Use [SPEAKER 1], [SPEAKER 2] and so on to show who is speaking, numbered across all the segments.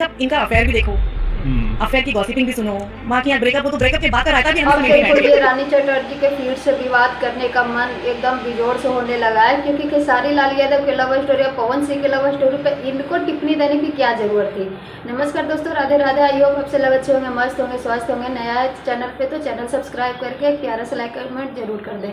[SPEAKER 1] सब इनका अफेयर भी देखो, अफेयर की गॉसिपिंग भी सुनो, माँ की यहाँ ब्रेकअप हो तो ब्रेकअप के बाद का रायता भी
[SPEAKER 2] अब
[SPEAKER 1] हमें
[SPEAKER 2] देखो
[SPEAKER 1] बैठे।
[SPEAKER 2] ये रानी चटर्जी के फील्ड से विवाद करने का मन एकदम बेजोड़ से होने लगा है, क्योंकि खेसारी लाल यादव की लव स्टोरी और पवन सिंह की लव स्टोरी पे इनको टिप्पणी देने की क्या जरूरत थी। नमस्कार दोस्तों, राधे राधे। आई होप आपसे लव अच्छे होंगे, मस्त होंगे, स्वस्थ होंगे। नया है चैनल पे तो चैनल सब्सक्राइब करके प्यारा सा लाइक कमेंट जरूर कर दें।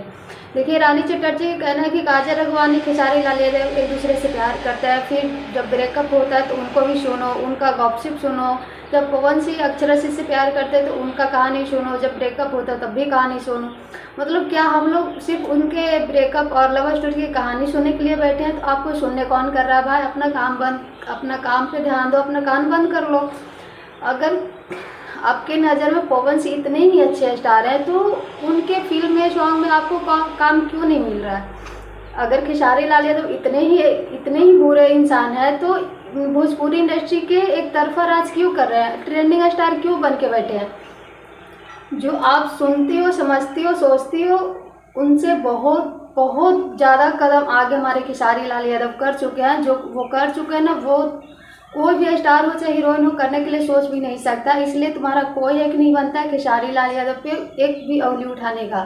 [SPEAKER 2] देखिए, रानी चटर्जी का कहना है कि काजल रघवानी खेसारी लाल यादव एक दूसरे से प्यार करते हैं, फिर जब ब्रेकअप होता है तो उनको भी सुनो, उनका गॉसिप सुनो। जब पवन सिंह अक्षरा सिंह से प्यार करते हैं तो उनका कहानी सुनो, जब ब्रेकअप होता है तब भी कहानी सुनो। मतलब क्या हम लोग सिर्फ उनके ब्रेकअप और लव स्टोरी की कहानी सुनने के लिए बैठे हैं? तो आपको सुनने कौन कर रहा है भाई? अपना काम पे ध्यान दो, अपना कान बंद कर लो। अगर आपके नज़र में पवन सिंह इतने ही अच्छे स्टार हैं तो उनके फिल्म में, सॉन्ग में आपको काम क्यों नहीं मिल रहा है? अगर खेसारी लाल यादव इतने ही बुरे इंसान है तो भोजपुरी इंडस्ट्री के एक तरफा राज क्यों कर रहे हैं? ट्रेंडिंग स्टार क्यों बन के बैठे हैं? जो आप सुनती हो, समझती हो, सोचती हो, उनसे बहुत बहुत ज़्यादा कदम आगे हमारे खेसारी लाल यादव कर चुके हैं। जो वो कर चुके हैं ना, वो कोई भी स्टार हो चाहे हीरोइन हो करने के लिए सोच भी नहीं सकता। इसलिए तुम्हारा कोई हक नहीं बनता है खेसारी लाल यादव पे एक भी उंगली उठाने का,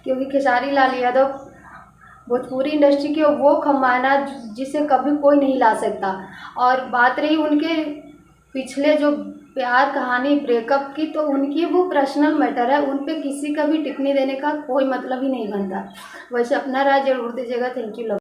[SPEAKER 2] क्योंकि खेसारी लाल यादव भोजपुरी इंडस्ट्री के वो खम्बाना जिसे कभी कोई नहीं ला सकता। और बात रही उनके पिछले जो प्यार कहानी ब्रेकअप की, तो उनकी वो पर्सनल मैटर है, उन पे किसी का भी टिप्पणी देने का कोई मतलब ही नहीं बनता। वैसे अपना राय जरूर दीजिएगा। Thank you.